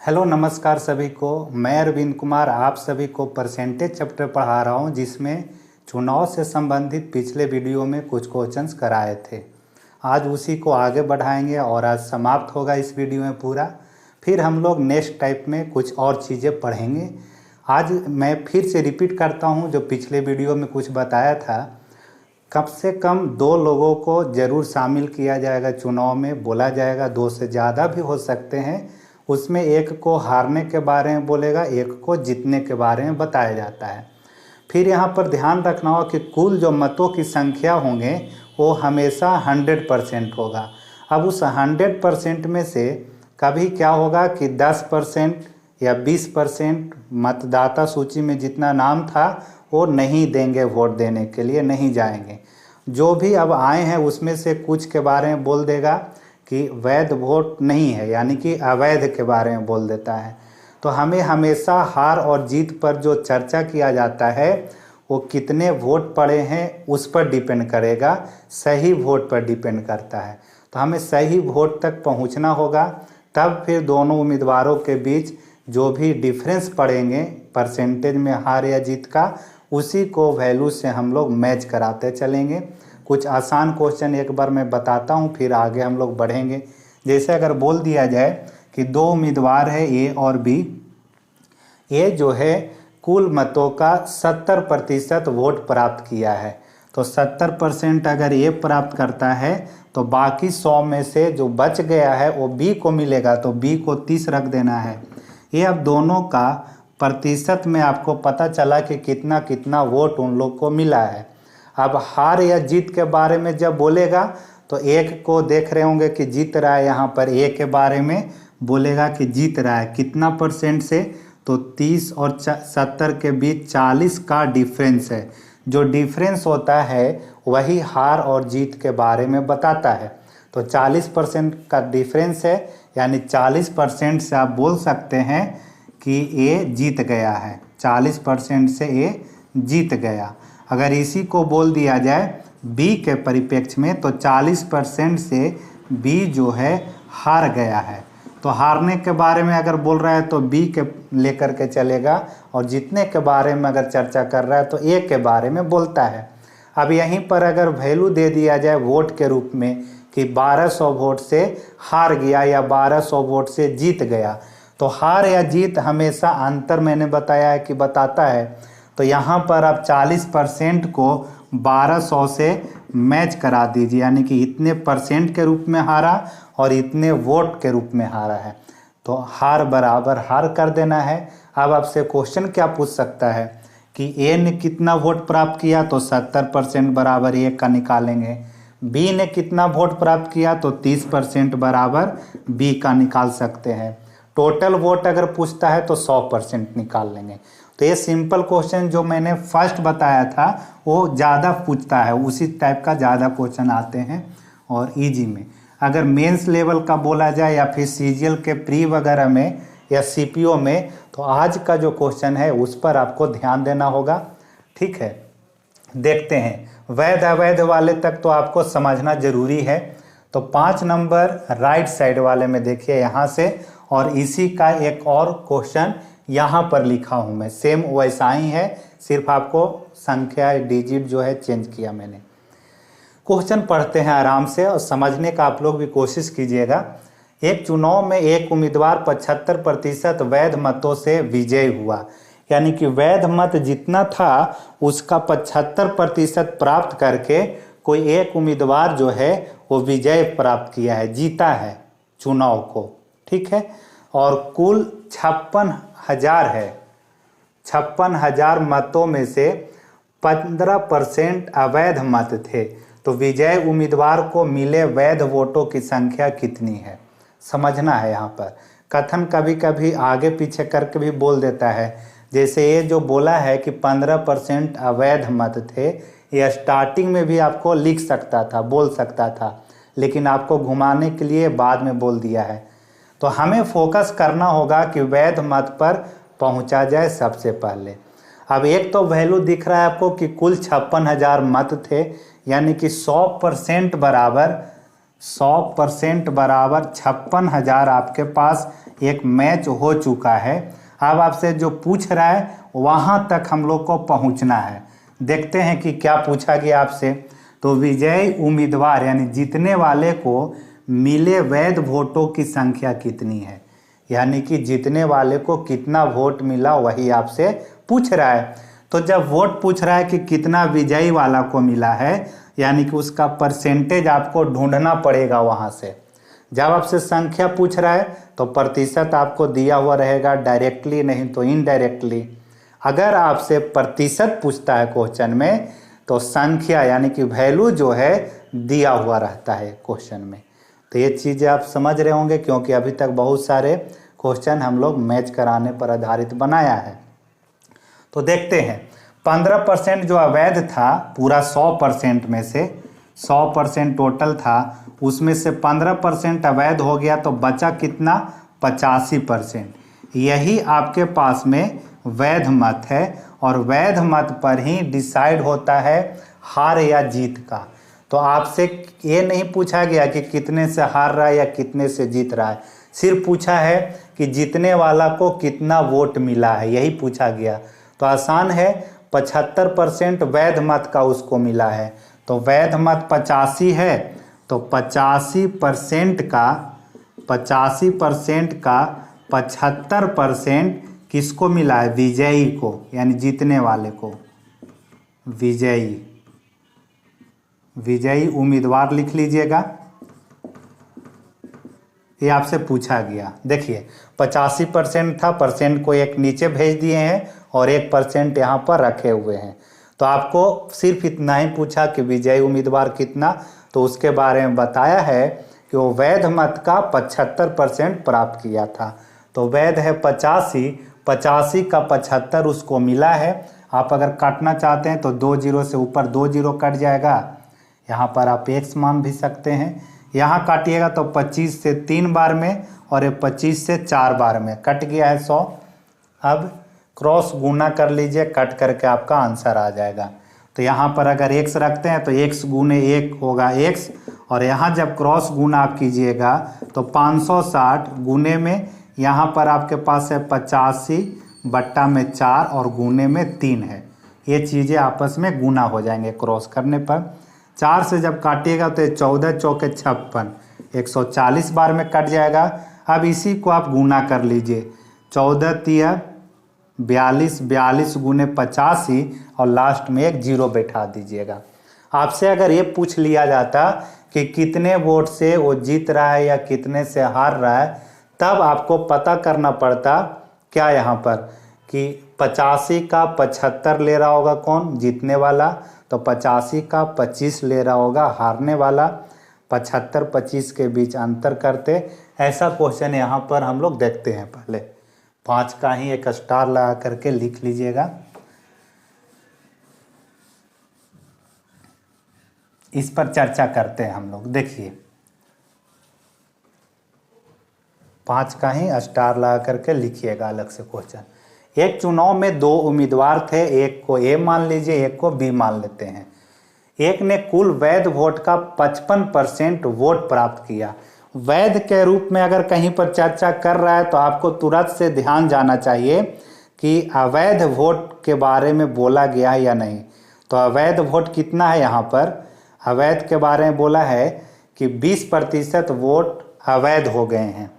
Hello नमस्कार सभी को। मैं अरविंद कुमार आप सभी को परसेंटेज चैप्टर पढ़ा रहा हूं, जिसमें चुनाव से संबंधित पिछले वीडियो में कुछ क्वेश्चंस कराए थे। आज उसी को आगे बढ़ाएंगे और आज समाप्त होगा इस वीडियो में पूरा। फिर हम लोग नेक्स्ट टाइप में कुछ और चीज़ें पढ़ेंगे। आज मैं फिर से रिपीट करता हूँ जो पिछले वीडियो में कुछ बताया था। कम से कम 2 लोगों को ज़रूर शामिल किया जाएगा चुनाव में, बोला जाएगा 2 से ज़्यादा भी हो सकते हैं। उसमें एक को हारने के बारे में बोलेगा, एक को जीतने के बारे में बताया जाता है। फिर यहाँ पर ध्यान रखना होगा कि कुल जो मतों की संख्या होंगे वो हमेशा 100% होगा। अब उस 100% में से कभी क्या होगा कि 10% या 20% मतदाता सूची में जितना नाम था वो नहीं देंगे, वोट देने के लिए नहीं जाएंगे। जो भी अब आए हैं उसमें से कुछ के बारे में बोल देगा कि वैध वोट नहीं है, यानी कि अवैध के बारे में बोल देता है। तो हमें हमेशा हार और जीत पर जो चर्चा किया जाता है वो कितने वोट पड़े हैं उस पर डिपेंड करेगा, सही वोट पर डिपेंड करता है। तो हमें सही वोट तक पहुंचना होगा, तब फिर दोनों उम्मीदवारों के बीच जो भी डिफरेंस पड़ेंगे परसेंटेज में हार या जीत का, उसी को वैल्यू से हम लोग मैच कराते चलेंगे। कुछ आसान क्वेश्चन एक बार मैं बताता हूँ, फिर आगे हम लोग बढ़ेंगे। जैसे अगर बोल दिया जाए कि 2 उम्मीदवार है ए और बी, ए जो है कुल मतों का 70% वोट प्राप्त किया है। तो 70% अगर ए प्राप्त करता है तो बाकी 100 में से जो बच गया है वो बी को मिलेगा, तो बी को 30 रख देना है। ये अब दोनों का प्रतिशत में आपको पता चला कि कितना कितना वोट उन लोग को मिला है। अब हार या जीत के बारे में जब बोलेगा तो एक को देख रहे होंगे कि जीत रहा है, यहाँ पर ए के बारे में बोलेगा कि जीत रहा है कितना % से, तो 30 और 70 के बीच 40 का डिफरेंस है। जो डिफरेंस होता है वही हार और जीत के बारे में बताता है। तो 40% का डिफरेंस है, यानी 40% से आप बोल सकते हैं कि ए जीत गया है। 40% से ए जीत गया। अगर इसी को बोल दिया जाए बी के परिप्रेक्ष्य में तो 40% से बी जो है हार गया है। तो हारने के बारे में अगर बोल रहा है तो बी के लेकर के चलेगा, और जीतने के बारे में अगर चर्चा कर रहा है तो ए के बारे में बोलता है। अब यहीं पर अगर वैल्यू दे दिया जाए वोट के रूप में कि 1200 वोट से हार गया या 1200 वोट से जीत गया, तो हार या जीत हमेशा अंतर मैंने बताया है कि बताता है। तो यहाँ पर आप 40% को 1200 से मैच करा दीजिए, यानी कि इतने % के रूप में हारा और इतने वोट के रूप में हारा है, तो हार बराबर हार कर देना है। अब आपसे क्वेश्चन क्या पूछ सकता है कि ए ने कितना वोट प्राप्त किया, तो 70% बराबर ए का निकालेंगे। बी ने कितना वोट प्राप्त किया तो 30% बराबर बी का निकाल सकते हैं। टोटल वोट अगर पूछता है तो 100% निकाल लेंगे। तो ये सिंपल क्वेश्चन जो मैंने फर्स्ट बताया था वो ज़्यादा पूछता है, उसी टाइप का ज़्यादा क्वेश्चन आते हैं और इजी में। अगर मेंस लेवल का बोला जाए या फिर सीजीएल के प्री वगैरह में या सीपीओ में, तो आज का जो क्वेश्चन है उस पर आपको ध्यान देना होगा। ठीक है, देखते हैं। वैध अवैध वाले तक तो आपको समझना जरूरी है। तो 5 नंबर राइट साइड वाले में देखिए यहाँ से, और इसी का एक और क्वेश्चन यहाँ पर लिखा हूँ मैं, सेम वैसा ही है, सिर्फ आपको संख्या डिजिट जो है चेंज किया मैंने। क्वेश्चन पढ़ते हैं आराम से और समझने का आप लोग भी कोशिश कीजिएगा। एक चुनाव में एक उम्मीदवार 75% वैध मतों से विजयी हुआ, यानी कि वैध मत जितना था उसका 75% प्राप्त करके कोई एक उम्मीदवार जो है वो विजय प्राप्त किया है, जीता है चुनाव को। ठीक है, और कुल 56,000 है। 56,000 मतों में से 15% अवैध मत थे, तो विजय उम्मीदवार को मिले वैध वोटों की संख्या कितनी है, समझना है। यहाँ पर कथन कभी कभी आगे पीछे करके भी बोल देता है। जैसे ये जो बोला है कि 15% अवैध मत थे, ये स्टार्टिंग में भी आपको लिख सकता था, बोल सकता था, लेकिन आपको घुमाने के लिए बाद में बोल दिया है। तो हमें फोकस करना होगा कि वैध मत पर पहुंचा जाए सबसे पहले। अब एक तो वैल्यू दिख रहा है आपको कि कुल 56,000 मत थे, यानी कि 100% बराबर 56,000 आपके पास एक मैच हो चुका है। अब आपसे जो पूछ रहा है वहाँ तक हम लोग को पहुँचना है। देखते हैं कि क्या पूछा गया आपसे। तो विजयी उम्मीदवार यानी जीतने वाले को मिले वैध वोटों की संख्या कितनी है, यानी कि जीतने वाले को कितना वोट मिला वही आपसे पूछ रहा है। तो जब वोट पूछ रहा है कि कितना विजयी वाला को मिला है, यानी कि उसका परसेंटेज आपको ढूंढना पड़ेगा वहाँ से। जब आपसे संख्या पूछ रहा है तो प्रतिशत आपको दिया हुआ रहेगा, डायरेक्टली नहीं तो इनडायरेक्टली। अगर आपसे प्रतिशत पूछता है क्वेश्चन में तो संख्या यानी कि वैल्यू जो है दिया हुआ रहता है क्वेश्चन में। तो ये चीज़ें आप समझ रहे होंगे, क्योंकि अभी तक बहुत सारे क्वेश्चन हम लोग मैच कराने पर आधारित बनाया है। तो देखते हैं 15% जो अवैध था, पूरा 100% में से 100% टोटल था, उसमें से 15% अवैध हो गया तो बचा कितना, 85%। यही आपके पास में वैध मत है और वैध मत पर ही डिसाइड होता है हार या जीत का। तो आपसे ये नहीं पूछा गया कि कितने से हार रहा है या कितने से जीत रहा है, सिर्फ पूछा है कि जीतने वाला को कितना वोट मिला है, यही पूछा गया। तो आसान है, 75% वैध मत का उसको मिला है। तो वैध मत 85 है तो 85% का 75% किसको मिला है, विजयी को, यानी जीतने वाले को। विजयी उम्मीदवार लिख लीजिएगा, ये आपसे पूछा गया। देखिए 85% था, परसेंट को एक नीचे भेज दिए हैं और 1% यहाँ पर रखे हुए हैं। तो आपको सिर्फ इतना ही पूछा कि विजयी उम्मीदवार कितना, तो उसके बारे में बताया है कि वो वैध मत का 75% प्राप्त किया था। तो वैध है 85 का 75 उसको मिला है। आप अगर काटना चाहते हैं तो 2 जीरो से ऊपर 2 जीरो कट जाएगा, यहाँ पर आप x मान भी सकते हैं। यहाँ काटिएगा तो 25 से 3 बार में और ये 25 से 4 बार में कट गया है 100। अब क्रॉस गुना कर लीजिए, कट करके आपका आंसर आ जाएगा। तो यहाँ पर अगर x रखते हैं तो x गुने 1 होगा x, और यहाँ जब क्रॉस गुना आप कीजिएगा तो 560 गुने में यहाँ पर आपके पास है 85 बट्टा में 4 और गुने में 3 है। ये चीज़ें आपस में गुना हो जाएंगे क्रॉस करने पर। 4 से जब काटिएगा तो 14 चौके 56, 140 बार में कट जाएगा। अब इसी को आप गुना कर लीजिए, 14 तिया 42, 42 गुने 85 और लास्ट में एक जीरो बैठा दीजिएगा। आपसे अगर ये पूछ लिया जाता कि कितने वोट से वो जीत रहा है या कितने से हार रहा है, तब आपको पता करना पड़ता क्या यहाँ पर कि 85 का 75 ले रहा होगा कौन, जीतने वाला, तो 85 का 25 ले रहा होगा हारने वाला। 75-25 के बीच अंतर करते, ऐसा क्वेश्चन यहाँ पर हम लोग देखते हैं। पहले 5 का ही एक स्टार लगा करके लिख लीजिएगा। इस पर चर्चा करते हैं हम लोग। देखिए 5 का ही स्टार लगा करके लिखिएगा अलग से क्वेश्चन। एक चुनाव में 2 उम्मीदवार थे, एक को ए मान लीजिए, एक को बी मान लेते हैं। एक ने कुल वैध वोट का 55% वोट प्राप्त किया। वैध के रूप में अगर कहीं पर चर्चा कर रहा है तो आपको तुरंत से ध्यान जाना चाहिए कि अवैध वोट के बारे में बोला गया है या नहीं। तो अवैध वोट कितना है, यहाँ पर अवैध के बारे में बोला है कि 20% वोट अवैध हो गए हैं।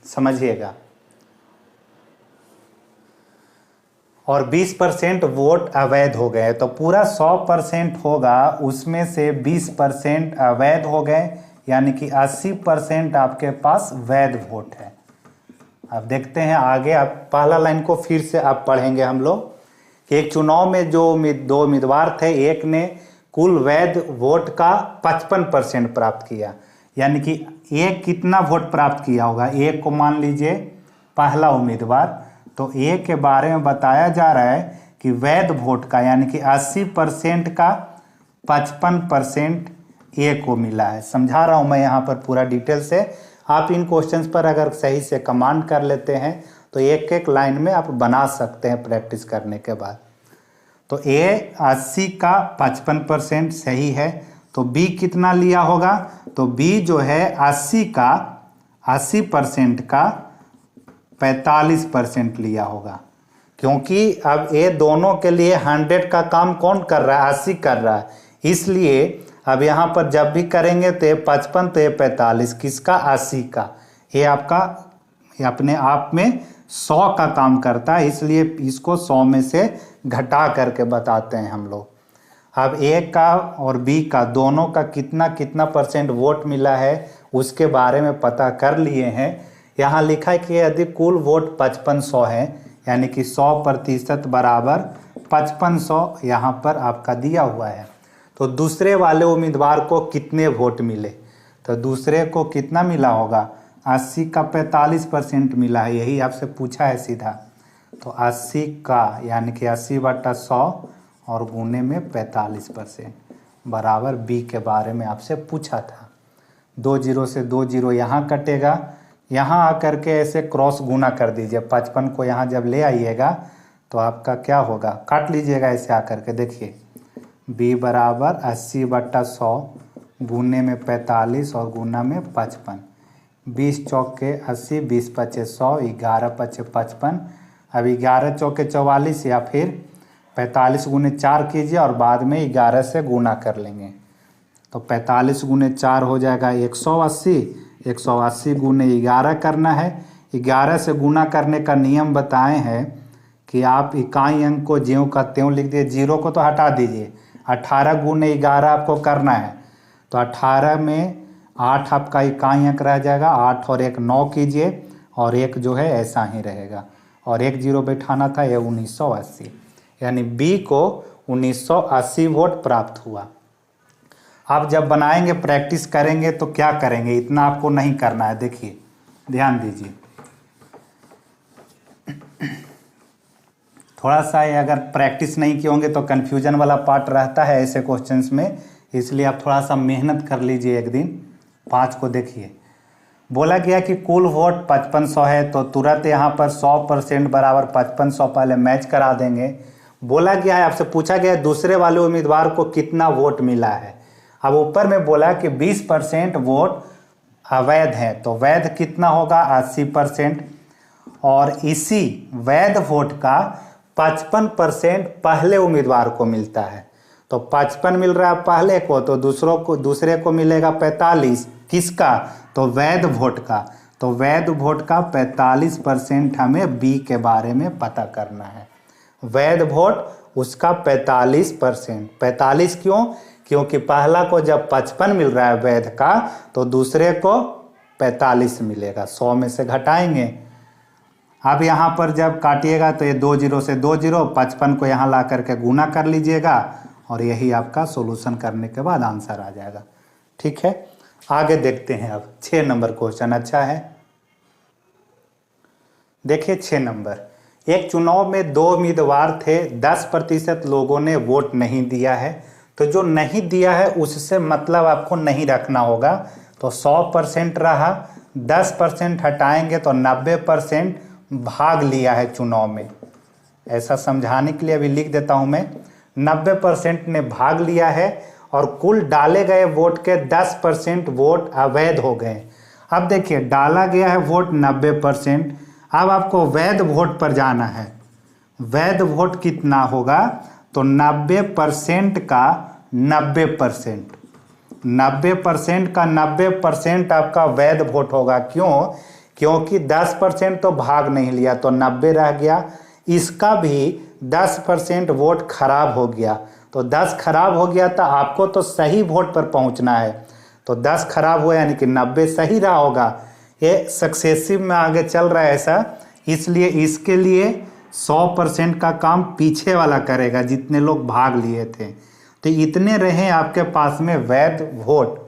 समझिएगा, और 20% वोट अवैध हो गए, तो पूरा 100% होगा, उसमें से 20% अवैध हो गए, यानी कि 80% आपके पास वैध वोट है। अब देखते हैं आगे, आप पहला लाइन को फिर से आप पढ़ेंगे हम लोग कि एक चुनाव में जो 2 उम्मीदवार थे, एक ने कुल वैध वोट का 55% प्राप्त किया, यानी कि एक कितना वोट प्राप्त किया होगा, एक को मान लीजिए पहला उम्मीदवार। तो एक के बारे में बताया जा रहा है कि वैध वोट का यानी कि 80% का 55% एक को मिला है। समझा रहा हूँ मैं यहाँ पर पूरा डिटेल से। आप इन क्वेश्चंस पर अगर सही से कमांड कर लेते हैं तो एक एक लाइन में आप बना सकते हैं प्रैक्टिस करने के बाद। तो ए 80 का 55% सही है। तो बी कितना लिया होगा? तो बी जो है 80% का 45% लिया होगा, क्योंकि अब ए दोनों के लिए 100 का काम कौन कर रहा है? 80 कर रहा है। इसलिए अब यहाँ पर जब भी करेंगे तो ये 55 तो ये 45, किसका? 80 का। ये आपका अपने आप में 100 का काम करता है, इसलिए इसको 100 में से घटा करके बताते हैं हम लोग। अब ए का और बी का दोनों का कितना कितना % वोट मिला है उसके बारे में पता कर लिए हैं। यहाँ लिखा है कि यदि कुल वोट 5500 है, यानी कि 100% बराबर 5500 यहाँ पर आपका दिया हुआ है। तो दूसरे वाले उम्मीदवार को कितने वोट मिले? तो दूसरे को कितना मिला होगा? 80 का 45% मिला है, यही आपसे पूछा है सीधा। तो 80 का यानी कि 80/100 और गुने में 45% बराबर बी के बारे में आपसे पूछा था। 2 जीरो से 2 जीरो यहाँ कटेगा, यहाँ आकर के ऐसे क्रॉस गुना कर दीजिए। 55 को यहाँ जब ले आइएगा तो आपका क्या होगा? काट लीजिएगा ऐसे आकर के। देखिए b बराबर 80/100 गुने में 45 और गुना में 55। 20 चौके 80, 20 पचे 100, 11 पचे 55। अब 11 चौके 44 या फिर 45 गुने 4 कीजिए और बाद में 11 से गुना कर लेंगे। तो 45 गुने 4 हो जाएगा 180। 180 गुने 11 करना है। 11 से गुना करने का नियम बताए हैं कि आप इकाई अंक को ज्यों का त्यों लिख दिए, जीरो को तो हटा दीजिए। 18 गुने 11 आपको करना है, तो 18 में 8 आपका इकाई अंक रह जाएगा। 8 और 1 9 कीजिए और 1 जो है ऐसा ही रहेगा, और 1 जीरो बैठाना था, ये 1980, यानी बी को 1980 वोट प्राप्त हुआ। आप जब बनाएंगे प्रैक्टिस करेंगे तो क्या करेंगे, इतना आपको नहीं करना है। देखिए ध्यान दीजिए, थोड़ा सा ये अगर प्रैक्टिस नहीं किए होंगे तो कन्फ्यूजन वाला पार्ट रहता है ऐसे क्वेश्चंस में, इसलिए आप थोड़ा सा मेहनत कर लीजिए एक दिन। 5 को देखिए, बोला गया कि कुल वोट 5500 है, तो तुरंत यहाँ पर 100% बराबर 5500 पहले मैच करा देंगे। बोला गया है, आपसे पूछा गया है दूसरे वाले उम्मीदवार को कितना वोट मिला है। अब ऊपर में बोला कि 20% वोट अवैध है, तो वैध कितना होगा? 80%, और इसी वैध वोट का 55% पहले उम्मीदवार को मिलता है। तो 55 मिल रहा है पहले को, तो दूसरे को मिलेगा 45। किसका? तो वैध वोट का। तो वैध वोट का 45% हमें बी के बारे में पता करना है। वैध वोट उसका 45%। 45 क्यों? क्योंकि पहला को जब 55 मिल रहा है वैध का, तो दूसरे को 45 मिलेगा। 100 में से घटाएंगे। अब यहाँ पर जब काटिएगा तो ये 2 जीरो से 2 जीरो, 55 को यहाँ ला करके गुना कर लीजिएगा और यही आपका सॉल्यूशन करने के बाद आंसर आ जाएगा। ठीक है, आगे देखते हैं। अब 6 नंबर क्वेश्चन अच्छा है। देखिए 6 नंबर, एक चुनाव में 2 उम्मीदवार थे, 10% लोगों ने वोट नहीं दिया है। तो जो नहीं दिया है उससे मतलब आपको नहीं रखना होगा। तो 100% रहा, 10% हटाएंगे तो 90% भाग लिया है चुनाव में। ऐसा समझाने के लिए अभी लिख देता हूं मैं, 90% ने भाग लिया है और कुल डाले गए वोट के 10% वोट अवैध हो गए। अब देखिए डाला गया है वोट 90%। अब आपको वैध वोट पर जाना है। वैध वोट कितना होगा? तो 90% का 90%, 90% का 90% आपका वैध वोट होगा। क्यों? क्योंकि 10% तो भाग नहीं लिया, तो 90 रह गया। इसका भी 10% वोट खराब हो गया, तो 10 खराब हो गया तो आपको तो सही वोट पर पहुंचना है। तो 10 खराब हुआ यानी कि 90 सही रहा होगा। ये सक्सेसिव में आगे चल रहा है ऐसा, इसलिए इसके लिए 100% का काम पीछे वाला करेगा जितने लोग भाग लिए थे। तो इतने रहे आपके पास में वैध वोट।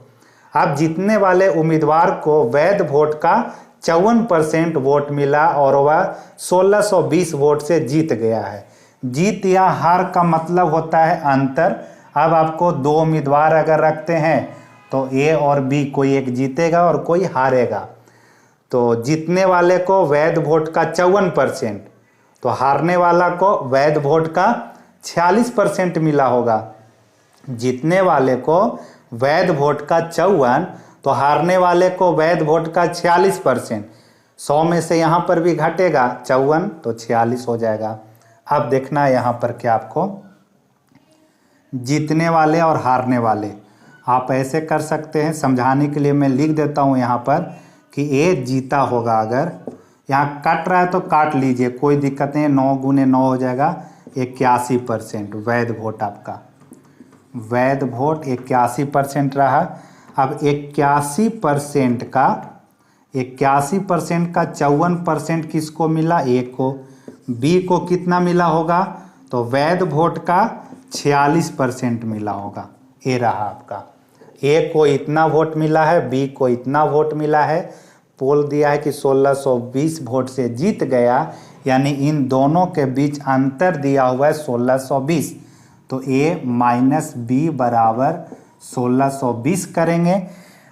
अब जीतने वाले उम्मीदवार को वैध वोट का 54% वोट मिला और वह 1620 वोट से जीत गया है। जीत या हार का मतलब होता है अंतर। अब आपको 2 उम्मीदवार अगर रखते हैं तो ए और बी, कोई एक जीतेगा और कोई हारेगा। तो जीतने वाले को वैध वोट का 54%, तो हारने वाला को वैध वोट का 46% मिला होगा। जीतने वाले को वैध वोट का 54 तो हारने वाले को वैध वोट का 46%। 100 में से यहाँ पर भी घटेगा 54 तो 46 हो जाएगा। अब देखना है यहाँ पर क्या आपको जीतने वाले और हारने वाले आप ऐसे कर सकते हैं। समझाने के लिए मैं लिख देता हूँ यहाँ पर कि ए जीता होगा। अगर यहाँ कट रहा है तो काट लीजिए, कोई दिक्कत नहीं। 9 गुने 9 हो जाएगा 81%। वैध वोट आपका, वैध वोट 81% रहा। अब 81% का 54% किसको मिला? ए को। बी को कितना मिला होगा? तो वैध वोट का 46% मिला होगा। ए रहा आपका। ए को इतना वोट मिला है, बी को इतना वोट मिला है। पोल दिया है कि 1620 वोट से जीत गया, यानी इन दोनों के बीच अंतर दिया हुआ है 1620। तो ए माइनस बी बराबर 1620 करेंगे।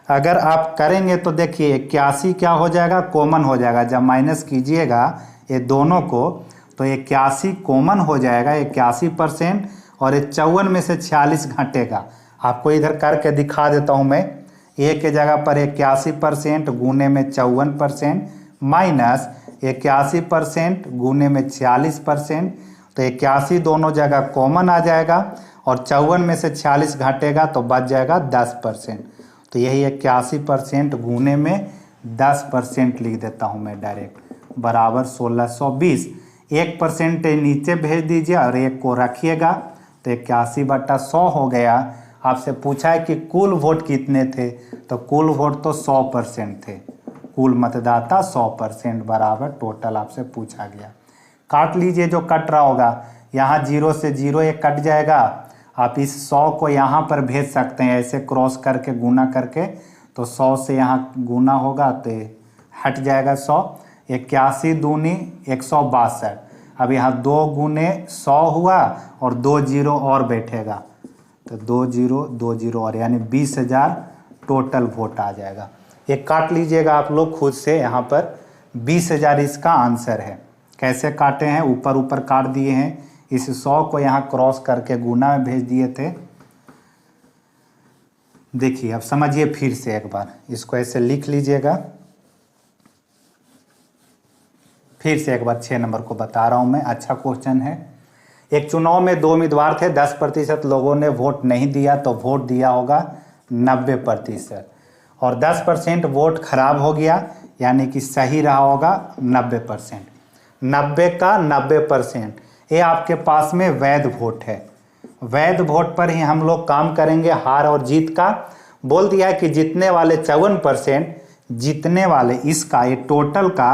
अगर आप करेंगे तो देखिए 81 क्या हो जाएगा? कॉमन हो जाएगा। जब माइनस कीजिएगा ये दोनों को तो 81 कॉमन हो जाएगा 81%। और ये 54 में से 46 घटेगा। आपको इधर करके दिखा देता हूँ मैं। ए के जगह पर 81% गुने में 54% माइनस 81% गुने में 46%। तो 81 दोनों जगह कॉमन आ जाएगा और 54 में से 46 घटेगा तो बच जाएगा 10%। तो यही 81% गुने में 10% लिख देता हूँ मैं डायरेक्ट बराबर 1620। 1% नीचे भेज दीजिए और 1 को रखिएगा तो 81/100 हो गया। आपसे पूछा है कि कुल वोट कितने थे, तो कुल वोट तो 100% थे। कुल मतदाता 100% बराबर टोटल आपसे पूछा गया। काट लीजिए जो कट रहा होगा। यहाँ 0 से 0 एक कट जाएगा। आप इस 100 को यहाँ पर भेज सकते हैं ऐसे क्रॉस करके गुना करके। तो 100 से यहाँ गुना होगा तो हट जाएगा 100। 81 दूनी 162। अब यहाँ 2 गुने 100 हुआ और 2 0 और बैठेगा तो 2 0 2 0 और यानी 20,000 टोटल वोट आ जाएगा। ये काट लीजिएगा आप लोग खुद से। यहाँ पर 20,000 इसका आंसर है। कैसे काटे हैं? ऊपर ऊपर काट दिए हैं। इस 100 को यहाँ क्रॉस करके गुना में भेज दिए थे। देखिए अब समझिए फिर से एक बार। इसको ऐसे लिख लीजिएगा। फिर से एक बार 6 नंबर को बता रहा हूँ मैं। अच्छा क्वेश्चन है। एक चुनाव में 2 उम्मीदवार थे। 10% लोगों ने वोट नहीं दिया तो वोट दिया होगा 90%। और 10% वोट खराब हो गया यानी कि सही रहा होगा 90%। 90 का 90%। ये आपके पास में वैध वोट है। वैध वोट पर ही हम लोग काम करेंगे। हार और जीत का बोल दिया है कि जीतने वाले 54%, जीतने वाले इसका ये टोटल का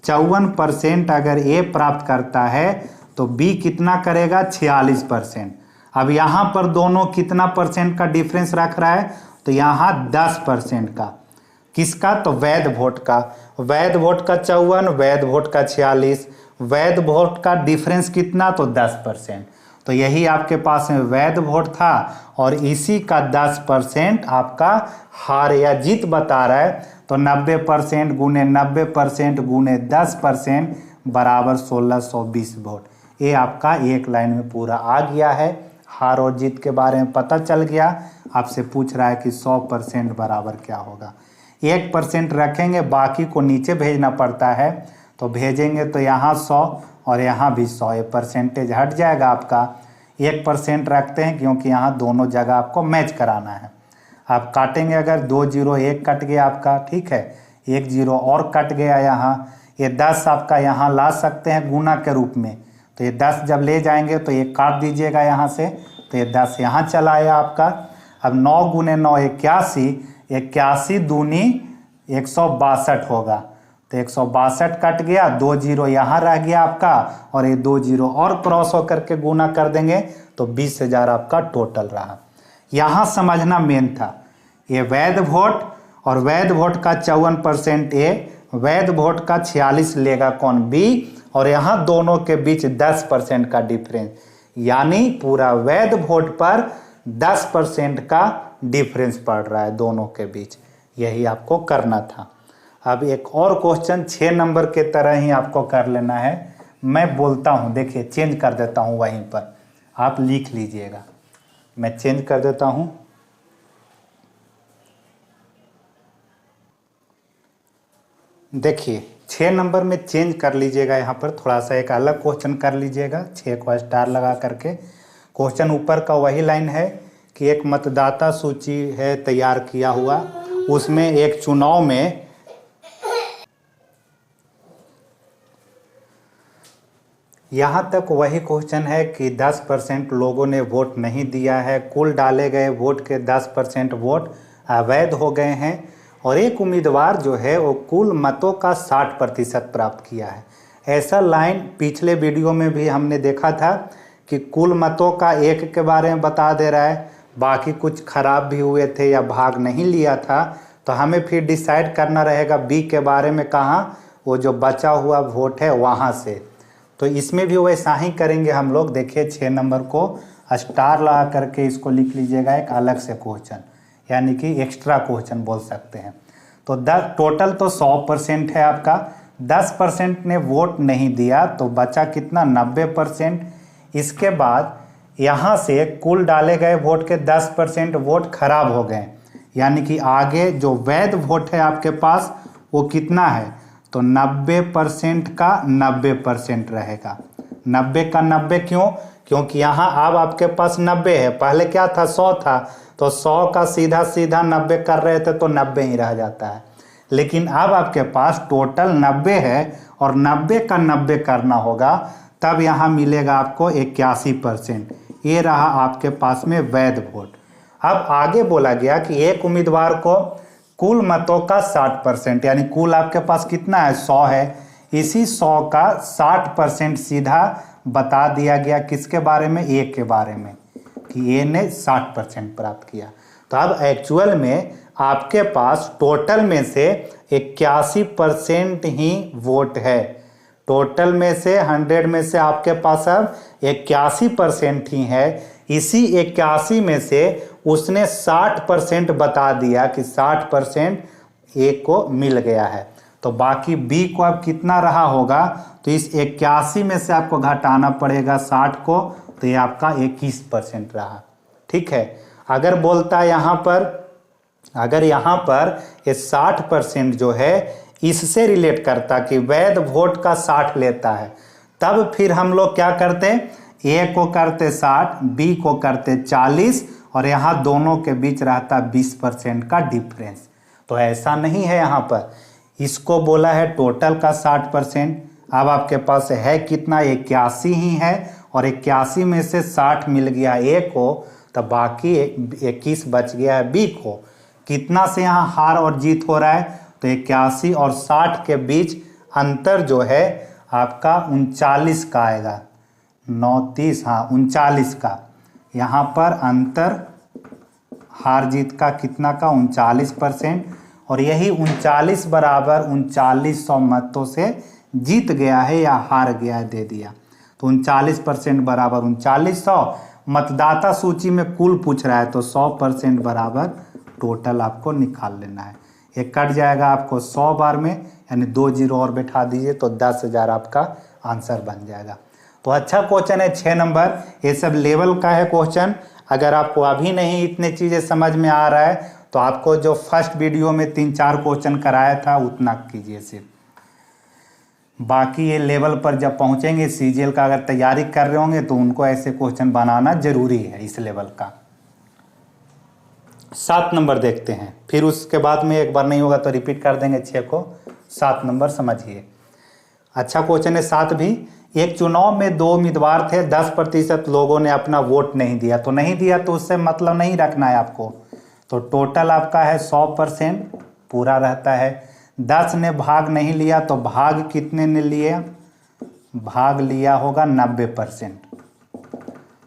54% अगर ए प्राप्त करता है तो बी कितना करेगा? 46%। अब यहाँ पर दोनों कितना परसेंट का डिफरेंस रख रहा है? तो यहाँ 10% का। किसका? तो वैध वोट का। वैध वोट का 54, वैध वोट का 46। वैध वोट का डिफरेंस कितना? तो 10%। तो यही आपके पास में वैध वोट था और इसी का 10% आपका हार या जीत बता रहा है। तो 90% गुने 90% गुने 10% बराबर 1620 वोट। ये आपका एक लाइन में पूरा आ गया है। हार और जीत के बारे में पता चल गया। आपसे पूछ रहा है कि 100% बराबर क्या होगा। 1% रखेंगे, बाकी को नीचे भेजना पड़ता है। तो भेजेंगे तो यहाँ 100 और यहाँ भी 100। ये परसेंटेज हट जाएगा आपका। 1% रखते हैं क्योंकि यहाँ दोनों जगह आपको मैच कराना है। आप काटेंगे अगर 2 0 1 कट गया आपका, ठीक है। 1 0 और कट गया यहाँ। ये 10 आपका यहाँ ला सकते हैं गुना के रूप में। तो ये 10 जब ले जाएंगे तो ये काट दीजिएगा यहाँ से। तो ये 10 यहाँ चला आया आपका। अब 9 गुने 9 81। 81 दूनी 162 होगा। तो 162 कट गया। 2 0 यहाँ रह गया आपका और ये 2 0 और क्रॉस होकर के गुना कर देंगे तो 20,000 आपका टोटल रहा। यहाँ समझना मेन था। ये वैध वोट और वैध वोट का 54% ए, वैध वोट का 46 लेगा कौन? बी। और यहाँ दोनों के बीच 10% का डिफरेंस, यानी पूरा वैध वोट पर 10% का डिफरेंस पड़ रहा है दोनों के बीच। यही आपको करना था। अब एक और क्वेश्चन 6 नंबर के तरह ही आपको कर लेना है। मैं बोलता हूँ, देखिए चेंज कर देता हूँ वहीं पर। आप लिख लीजिएगा। मैं चेंज कर देता हूँ। देखिए 6 नंबर में चेंज कर लीजिएगा, यहाँ पर थोड़ा सा एक अलग क्वेश्चन कर लीजिएगा। 6 को स्टार लगा करके क्वेश्चन ऊपर का वही लाइन है कि एक मतदाता सूची है तैयार किया हुआ, उसमें एक चुनाव में यहाँ तक वही क्वेश्चन है कि 10% लोगों ने वोट नहीं दिया है, कुल डाले गए वोट के 10% वोट अवैध हो गए हैं और एक उम्मीदवार जो है वो कुल मतों का 60% प्राप्त किया है। ऐसा लाइन पिछले वीडियो में भी हमने देखा था कि कुल मतों का 1 के बारे में बता दे रहा है, बाकी कुछ खराब भी हुए थे या भाग नहीं लिया था, तो हमें फिर डिसाइड करना रहेगा बी के बारे में कहाँ, वो जो बचा हुआ वोट है वहाँ से। तो इसमें भी वैसा ही करेंगे हम लोग। देखिए 6 नंबर को स्टार लगा करके इसको लिख लीजिएगा, एक अलग से क्वेश्चन, यानी कि एक्स्ट्रा क्वेश्चन बोल सकते हैं। तो टोटल तो 100% है आपका, 10% ने वोट नहीं दिया तो बचा कितना, 90%। इसके बाद यहाँ से कुल डाले गए वोट के 10% वोट खराब हो गए, यानी कि आगे जो वैध वोट है आपके पास वो कितना है, तो 90% का 90% रहेगा। 90 का 90 क्यों, क्योंकि यहाँ अब आपके पास 90 है, पहले क्या था 100 था, तो 100 का सीधा सीधा 90 कर रहे थे तो 90 ही रह जाता है। लेकिन अब आपके पास टोटल 90 है और 90 का 90 करना होगा, तब यहाँ मिलेगा आपको 81%। ये रहा आपके पास में वैध वोट। अब आगे बोला गया कि एक उम्मीदवार को कुल मतों का 60%, यानी कुल आपके पास कितना है, 100 है, इसी 100 का 60% सीधा बता दिया गया किसके बारे में, ए के बारे में, कि ए ने 60% प्राप्त किया। तो अब एक्चुअल में आपके पास टोटल में से 81% ही वोट है। टोटल में से 100 में से आपके पास अब 81% ही है। इसी 81 में से उसने 60% बता दिया कि 60% ए को मिल गया है, तो बाकी बी को अब कितना रहा होगा, तो इस 81 में से आपको घटाना पड़ेगा 60 को, तो ये आपका 21% रहा। ठीक है। अगर बोलता है यहाँ पर, अगर यहाँ पर ये 60% जो है इससे रिलेट करता कि वैध वोट का 60 लेता है, तब फिर हम लोग क्या करते, ए को करते 60, बी को करते 40 और यहाँ दोनों के बीच रहता 20% का डिफरेंस। तो ऐसा नहीं है, यहाँ पर इसको बोला है टोटल का 60%। अब आपके पास है कितना, 81 ही है और 81 में से 60 मिल गया ए को, तो बाकी 21 बच गया है बी को। कितना से यहाँ हार और जीत हो रहा है, तो 81 और 60 के बीच अंतर जो है आपका 39 का आएगा, 39, हाँ 39 का। यहाँ पर अंतर हार जीत का कितना का, 39%, और यही 39 बराबर 3900 मतों से जीत गया है या हार गया है, दे दिया। तो 39% बराबर 3900, मतदाता सूची में कुल पूछ रहा है तो 100% बराबर टोटल आपको निकाल लेना है। ये कट जाएगा आपको 100 बार में, यानी 2 जीरो और बैठा दीजिए तो 10,000 आपका आंसर बन जाएगा। तो अच्छा क्वेश्चन है 6 नंबर, ये सब लेवल का है क्वेश्चन। अगर आपको अभी नहीं इतने चीज़ें समझ में आ रहा है तो आपको जो फर्स्ट वीडियो में 3-4 क्वेश्चन कराया था उतना कीजिए सिर्फ। बाकी ये लेवल पर जब पहुंचेंगे, सीजीएल का अगर तैयारी कर रहे होंगे तो उनको ऐसे क्वेश्चन बनाना जरूरी है इस लेवल का। 7 नंबर देखते हैं, फिर उसके बाद में एक बार नहीं होगा तो रिपीट कर देंगे 6 को। 7 नंबर समझिए, अच्छा क्वेश्चन है 7 भी। एक चुनाव में 2 उम्मीदवार थे, 10% लोगों ने अपना वोट नहीं दिया, तो नहीं दिया तो उससे मतलब नहीं रखना है आपको। तो टोटल आपका है 100% पूरा रहता है। 10 ने भाग नहीं लिया तो भाग कितने ने लिए, भाग लिया होगा 90%।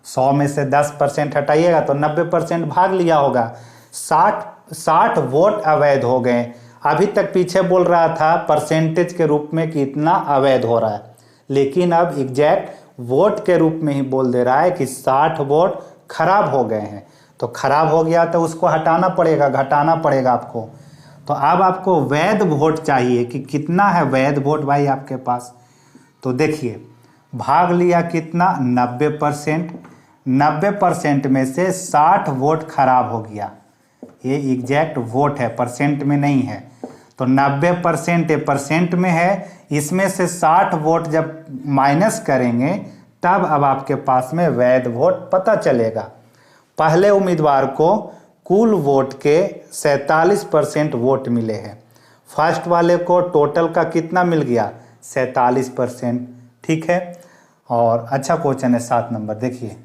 100 में से 10% हटाइएगा तो 90% भाग लिया होगा। 60 वोट अवैध हो गए। अभी तक पीछे बोल रहा था परसेंटेज के रूप में कि इतना अवैध हो रहा है, लेकिन अब एग्जैक्ट वोट के रूप में ही बोल दे रहा है कि 60 वोट खराब हो गए हैं। तो खराब हो गया तो उसको हटाना पड़ेगा, घटाना पड़ेगा आपको। तो अब आपको वैध वोट चाहिए कि कितना है वैध वोट भाई आपके पास। तो देखिए भाग लिया कितना, 90%। 90% में से 60 वोट खराब हो गया। ये एग्जैक्ट वोट है, परसेंट में नहीं है। तो 90% ये परसेंट में है, इसमें से 60 वोट जब माइनस करेंगे तब अब आपके पास में वैध वोट पता चलेगा। पहले उम्मीदवार को कुल वोट के 47% वोट मिले हैं। फर्स्ट वाले को टोटल का कितना मिल गया? 47%। ठीक है, और अच्छा क्वेश्चन है 7 नंबर। देखिए,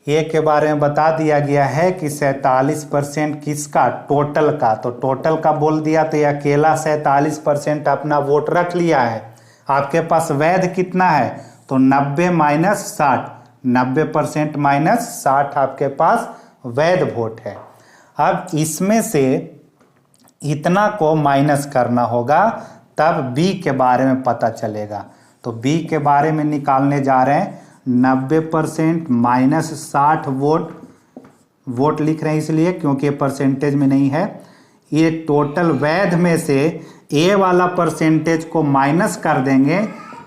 ये के बारे में बता दिया गया है कि 47% किसका? टोटल का। तो टोटल का बोल दिया तो ये अकेला 47% अपना वोट रख लिया है। आपके पास वैध कितना है? तो 90 माइनस 60, 90% माइनस 60 आपके पास वैध वोट है। अब इसमें से इतना को माइनस करना होगा, तब बी के बारे में पता चलेगा। तो बी के बारे में निकालने जा रहे हैं। 90% माइनस 60 वोट लिख रहे हैं इसलिए क्योंकि ये परसेंटेज में नहीं है। ये टोटल वैध में से ए वाला परसेंटेज को माइनस कर देंगे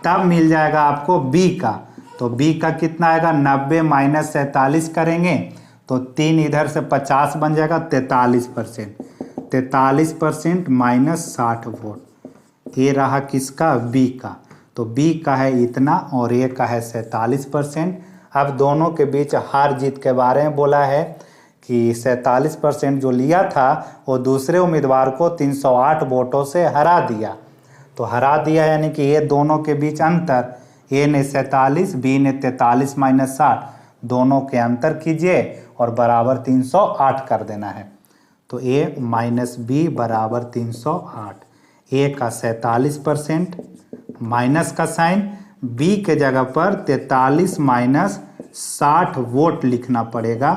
तब मिल जाएगा आपको बी का। तो बी का कितना आएगा? 90 माइनस 47 करेंगे तो 3 इधर से 50 बन जाएगा, 43%। 43% माइनस 60 वोट, ये रहा किसका? बी का। तो बी का है इतना और ए का है 47%। अब दोनों के बीच हार जीत के बारे में बोला है कि 47% जो लिया था वो दूसरे उम्मीदवार को 308 वोटों से हरा दिया। तो हरा दिया यानी कि ये दोनों के बीच अंतर, ए ने 47, बी ने 43 माइनस 60, दोनों के अंतर कीजिए और बराबर 308 कर देना है। तो ए माइनस बी बराबर 308। ए का 47% माइनस का साइन, बी के जगह पर 43 माइनस 60 वोट लिखना पड़ेगा,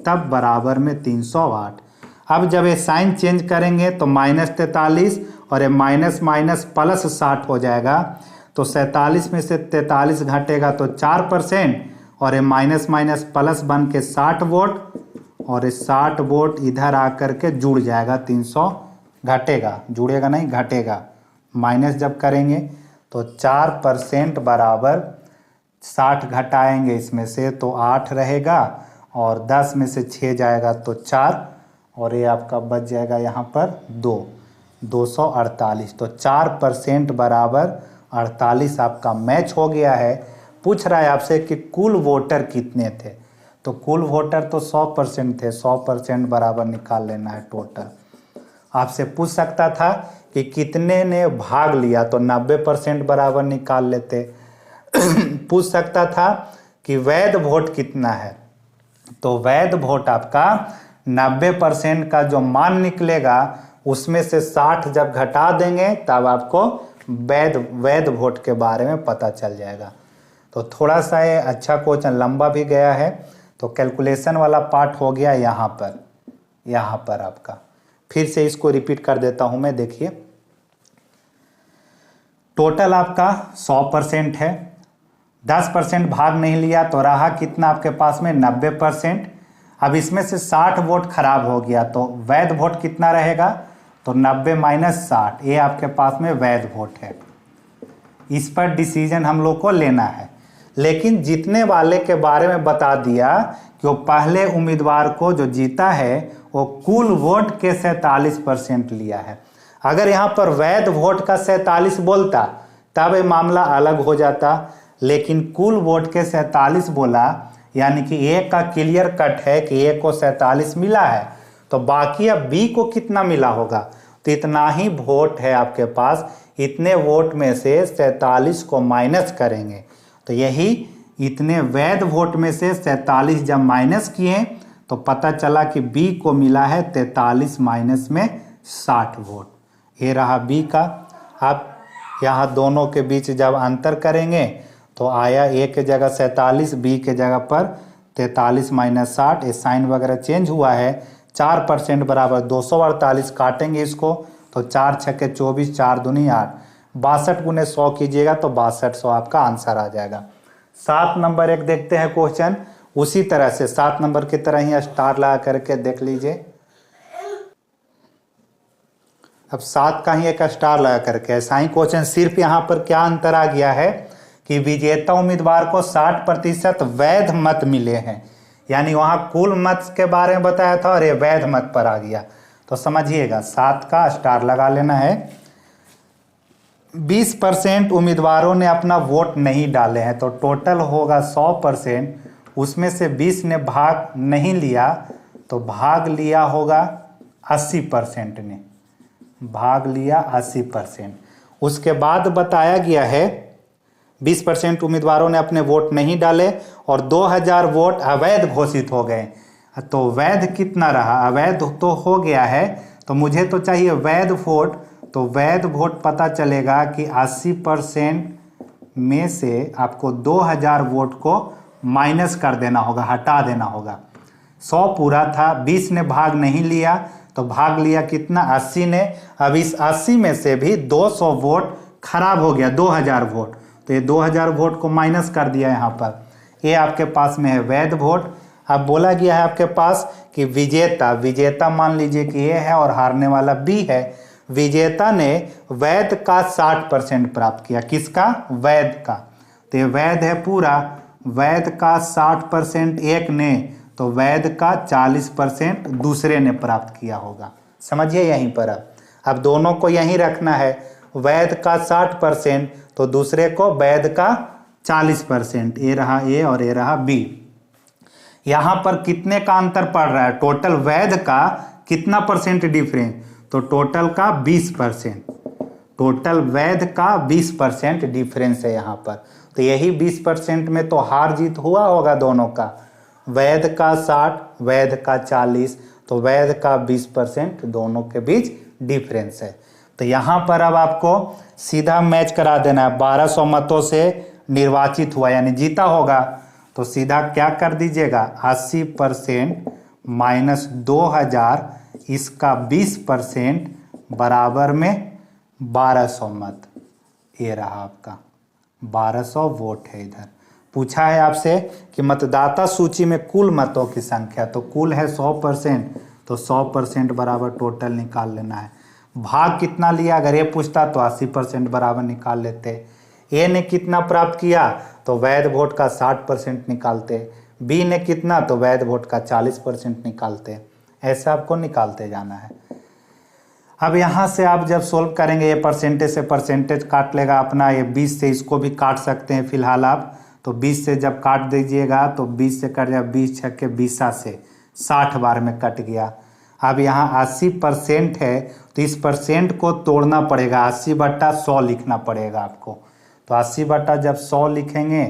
तब बराबर में 308। अब जब ये साइन चेंज करेंगे तो माइनस 43 और ये माइनस माइनस प्लस 60 हो जाएगा। तो 47 में से 43 घटेगा तो 4% और ये माइनस माइनस प्लस बन के 60 वोट, और ये 60 वोट इधर आकर के जुड़ जाएगा। 300 घटेगा, जुड़ेगा नहीं, घटेगा। माइनस जब करेंगे तो 4% बराबर 60 घटाएंगे इसमें से तो 8 रहेगा, और 10 में से 6 जाएगा तो 4, और ये आपका बच जाएगा यहाँ पर 248। तो 4% बराबर 48 आपका मैच हो गया है। पूछ रहा है आपसे कि कुल वोटर कितने थे, तो कुल वोटर तो 100% थे, 100% बराबर निकाल लेना है टोटल। आपसे पूछ सकता था कि कितने ने भाग लिया, तो 90% बराबर निकाल लेते। पूछ सकता था कि वैध वोट कितना है, तो वैध वोट आपका 90% का जो मान निकलेगा उसमें से 60 जब घटा देंगे तब आपको वैध वोट के बारे में पता चल जाएगा। तो थोड़ा सा ये अच्छा क्वेश्चन लंबा भी गया है, तो कैलकुलेशन वाला पार्ट हो गया यहाँ पर आपका। फिर से इसको रिपीट कर देता हूं मैं। देखिए, टोटल आपका 100% है, 10% भाग नहीं लिया तो रहा कितना आपके पास में? 90%। अब इसमें से 60 वोट खराब हो गया तो वैध वोट कितना रहेगा? तो 90 माइनस 60, ये आपके पास में वैध वोट है। इस पर डिसीजन हम लोग को लेना है। लेकिन जीतने वाले के बारे में बता दिया कि वो पहले उम्मीदवार को जो जीता है वो कुल वोट के 47% लिया है। अगर यहाँ पर वैध वोट का 47 बोलता तब ये मामला अलग हो जाता, लेकिन कुल वोट के 47 बोला, यानी कि ए का क्लियर कट है कि ए को 47 मिला है, तो बाकी अब बी को कितना मिला होगा? तो इतना ही वोट है आपके पास, इतने वोट में से 47 को माइनस करेंगे, तो यही इतने वैध वोट में से 47 जब माइनस किए तो पता चला कि बी को मिला है 43 माइनस में 60 वोट। ये रहा बी का। अब यहाँ दोनों के बीच जब अंतर करेंगे तो आया ए के जगह 47, बी के जगह पर 43 माइनस 60, ये साइन वगैरह चेंज हुआ है। 4% बराबर 248, काटेंगे इसको तो 4 छक्के 24, 4 दूनी 8, 62 गुने 100 कीजिएगा तो 6200 आपका आंसर आ जाएगा। 7 नंबर एक देखते हैं क्वेश्चन, उसी तरह से 7 नंबर की तरह ही स्टार लगा करके देख लीजिए। अब 7 का ही एक स्टार लगा करके ऐसा ही क्वेश्चन, सिर्फ यहाँ पर क्या अंतर आ गया है कि विजेता उम्मीदवार को 60% वैध मत मिले हैं, यानी वहां कुल मत के बारे में बताया था और ये वैध मत पर आ गया। तो समझिएगा 7 का स्टार लगा लेना है। 20% उम्मीदवारों ने अपना वोट नहीं डाले हैं, तो टोटल होगा 100%, उसमें से 20 ने भाग नहीं लिया, तो भाग लिया होगा 80% ने, भाग लिया 80%। उसके बाद बताया गया है 20% उम्मीदवारों ने अपने वोट नहीं डाले और 2000 वोट अवैध घोषित हो गए। तो वैध कितना रहा? अवैध तो हो गया है, तो मुझे तो चाहिए वैध वोट। तो वैध वोट पता चलेगा कि 80% में से आपको 2000 वोट को माइनस कर देना होगा, हटा देना होगा। 100 पूरा था, 20 ने भाग नहीं लिया, तो भाग लिया कितना? 80 ने। अब इस 80 में से भी 200 वोट खराब हो गया, 2000 वोट, तो ये 2000 वोट को माइनस कर दिया यहाँ पर। ये आपके पास में है वैध वोट। अब बोला गया है आपके पास कि विजेता मान लीजिए कि ये है और हारने वाला बी है। विजेता ने वैध का 60% प्राप्त किया। किसका? वैध का। तो ये वैध है पूरा, वैध का 60% एक ने, तो वैध का 40% दूसरे ने प्राप्त किया होगा। समझिए यहीं पर अब दोनों को यहीं रखना है, वैध का 60% तो दूसरे को वैध का 40%। ये रहा ए और ये रहा बी। यहां पर कितने का अंतर पड़ रहा है? टोटल वैध का कितना परसेंट डिफरेंस? तो टोटल का 20%, टोटल वैध का 20% डिफरेंस है यहाँ पर। तो यही 20% में तो हार जीत हुआ होगा दोनों का, वैध का 60, वैध का 40, तो वैध का 20% दोनों के बीच डिफरेंस है। तो यहाँ पर अब आपको सीधा मैच करा देना है। 1200 मतों से निर्वाचित हुआ यानी जीता होगा, तो सीधा क्या कर दीजिएगा? 80% माइनस 2000, इसका 20% बराबर में 1200 मत। ये रहा आपका 1200 वोट है। इधर पूछा है आपसे कि मतदाता सूची में कुल मतों की संख्या, तो कुल है 100%, तो 100% बराबर टोटल निकाल लेना है। भाग कितना लिया? अगर ये पूछता तो 80% बराबर निकाल लेते। ए ने कितना प्राप्त किया? तो वैध वोट का 60% निकालते। बी ने कितना? तो वैध वोट का 40% निकालते। ऐसा आपको निकालते जाना है। अब यहाँ से आप जब सोल्व करेंगे, ये परसेंटेज से परसेंटेज काट लेगा अपना, ये 20 से इसको भी काट सकते हैं फिलहाल आप। तो 20 से जब काट दीजिएगा तो 20 से कट जाए, 20 छक्के 20 से 60 बार में कट गया। अब यहाँ 80% है, तो इस परसेंट को तोड़ना पड़ेगा, 80/100 लिखना पड़ेगा आपको। तो 80 जब 100 लिखेंगे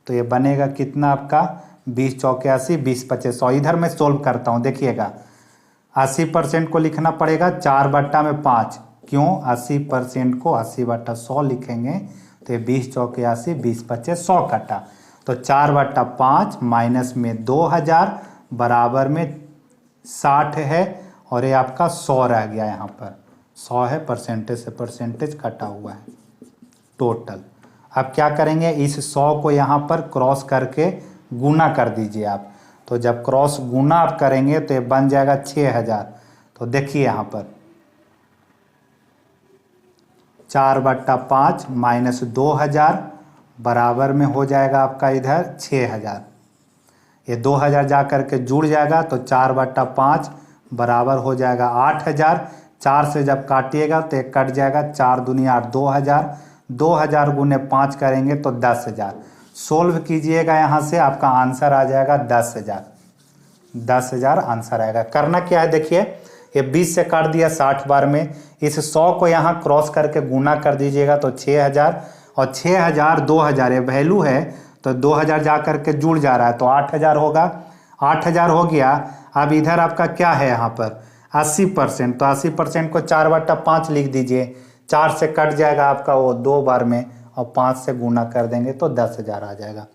तो ये बनेगा कितना आपका? 20 चौके 80, 20 पचे 100। इधर मैं सोल्व करता हूँ, देखिएगा 80% को लिखना पड़ेगा 4/5। क्यों? 80% को 80/100 लिखेंगे तो ये 20 चौके 80, 20 पचे 100 कटा, तो 4/5 माइनस में 2000 बराबर में 60 है, और ये आपका 100 रह गया। यहाँ पर 100 है, परसेंटेज से परसेंटेज कटा हुआ है टोटल। अब क्या करेंगे? इस 100 को यहाँ पर क्रॉस करके गुना कर दीजिए आप। तो जब क्रॉस गुना आप करेंगे तो ये बन जाएगा 6000। तो देखिए यहाँ पर 4/5 माइनस 2000 बराबर में हो जाएगा आपका इधर 6000। ये 2000 जा करके जुड़ जाएगा, तो 4/5 बराबर हो जाएगा 8000। 4 से जब काटिएगा तो एक कट जाएगा, 4 दूनी 8, 2000। 2000 गुने 5 करेंगे तो 10000। सोल्व कीजिएगा, यहाँ से आपका आंसर आ जाएगा 10,000। 10,000 आंसर आएगा। करना क्या है? देखिए ये 20 से काट दिया 60 बार में, इस 100 को यहाँ क्रॉस करके गुना कर दीजिएगा तो 6000, और 6000 2000 ये वैल्यू है, तो 2000 जा करके जुड़ जा रहा है तो 8000 होगा। 8000 हो गया। अब इधर आपका क्या है? यहाँ पर 80%, तो 80% को 4/5 लिख दीजिए। 4 से कट जाएगा आपका वो 2 बार में, और 5 से गुना कर देंगे तो 10,000 आ जाएगा।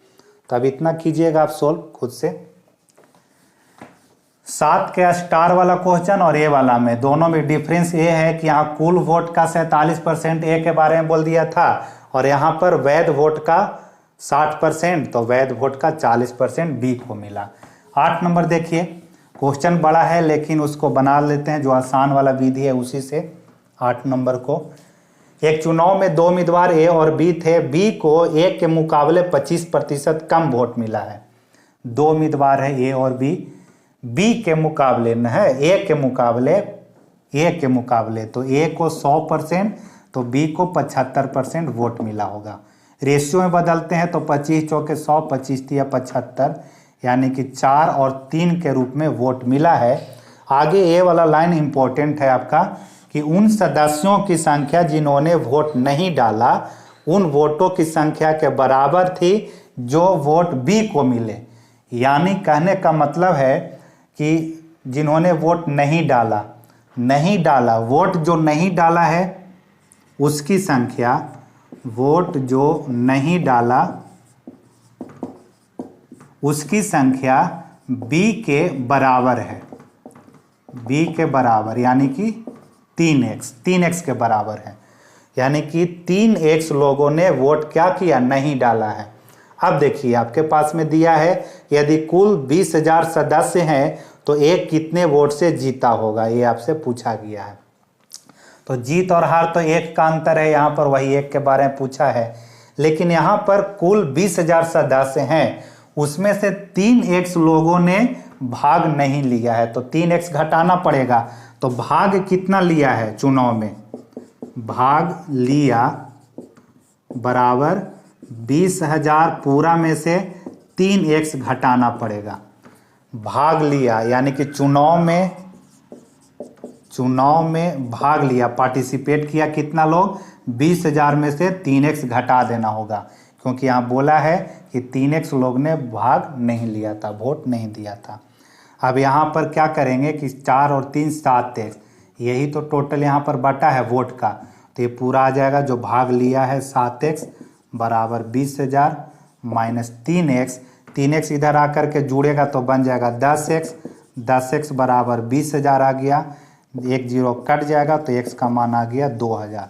तो अब इतना कीजिएगा आप सोल्व खुद से। 7 के स्टार वाला क्वेश्चन और ए वाला में दोनों में डिफरेंस ये है कि यहाँ कुल वोट का 47% ए के बारे में बोल दिया था, और यहाँ पर वैध वोट का 60%, तो वैध वोट का 40% बी को मिला। 8 नंबर देखिए, क्वेश्चन बड़ा है लेकिन उसको बना लेते हैं, जो आसान वाला विधि है उसी से। 8 नंबर को एक चुनाव में 2 उम्मीदवार ए और बी थे, बी को ए के मुकाबले 25% कम वोट मिला है। 2 उम्मीदवार है ए और बी के मुकाबले न है, ए के मुकाबले तो ए को 100% तो बी को 75% वोट मिला होगा। रेशियो में बदलते हैं तो 25 चौके 100, 25 या 75, यानी कि 4 और 3 के रूप में वोट मिला है। आगे ये वाला लाइन इंपॉर्टेंट है आपका कि उन सदस्यों की संख्या जिन्होंने वोट नहीं डाला उन वोटों की संख्या के बराबर थी जो वोट बी को मिले। यानी कहने का मतलब है कि जिन्होंने वोट नहीं डाला वोट जो नहीं डाला है उसकी संख्या, वोट जो नहीं डाला उसकी संख्या बी के बराबर है, बी के बराबर यानी कि 3x के बराबर है। यानी कि 3x लोगों ने वोट क्या किया, नहीं डाला है। अब देखिए आपके पास में दिया है यदि कुल 20,000 सदस्य हैं तो एक कितने वोट से जीता होगा, ये आपसे पूछा गया है। तो जीत और हार तो एक का अंतर है, यहाँ पर वही एक के बारे में पूछा है। लेकिन यहाँ पर कुल 20,000 सदस्य हैं, उसमें से 3x लोगों ने भाग नहीं लिया है तो 3x घटाना पड़ेगा। तो भाग कितना लिया है चुनाव में, भाग लिया बराबर 20,000 पूरा में से 3x घटाना पड़ेगा। भाग लिया यानी कि चुनाव में भाग लिया, पार्टिसिपेट किया कितना लोग, 20,000 में से 3x घटा देना होगा, क्योंकि यहाँ बोला है कि 3x लोग ने भाग नहीं लिया था, वोट नहीं दिया था। अब यहाँ पर क्या करेंगे कि 4 और 3 7x, यही तो टोटल यहाँ पर बटा है वोट का, तो ये पूरा आ जाएगा। जो भाग लिया है 7x बराबर 20,000 माइनस 3x इधर आकर के जुड़ेगा तो बन जाएगा 10x बराबर 20,000 आ गया, 1 0 कट जाएगा तो x का मान आ गया 2000।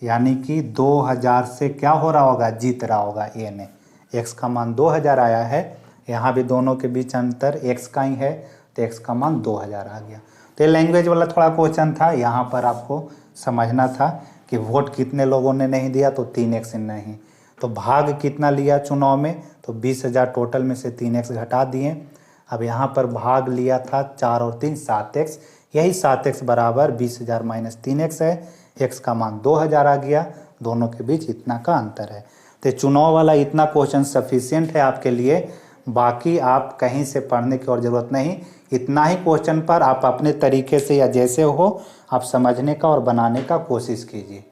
यानी कि 2000 से क्या हो रहा होगा, जीत रहा होगा ए ने। x का मान 2000 आया है, यहाँ भी दोनों के बीच अंतर x का ही है तो x का मान 2000 आ गया। तो ये लैंग्वेज वाला थोड़ा क्वेश्चन था, यहाँ पर आपको समझना था कि वोट कितने लोगों ने नहीं दिया तो 3x नहीं, तो भाग कितना लिया चुनाव में, तो 20,000 टोटल में से 3x घटा दिए। अब यहाँ पर भाग लिया था 4 और 3 7x, यही 7x बराबर 20,000 माइनस 3x है, x का मान 2000 आ गया, दोनों के बीच इतना का अंतर है। तो चुनाव वाला इतना क्वेश्चन सफिशिएंट है आपके लिए, बाकी आप कहीं से पढ़ने की और ज़रूरत नहीं। इतना ही क्वेश्चन पर आप अपने तरीके से या जैसे हो आप समझने का और बनाने का कोशिश कीजिए।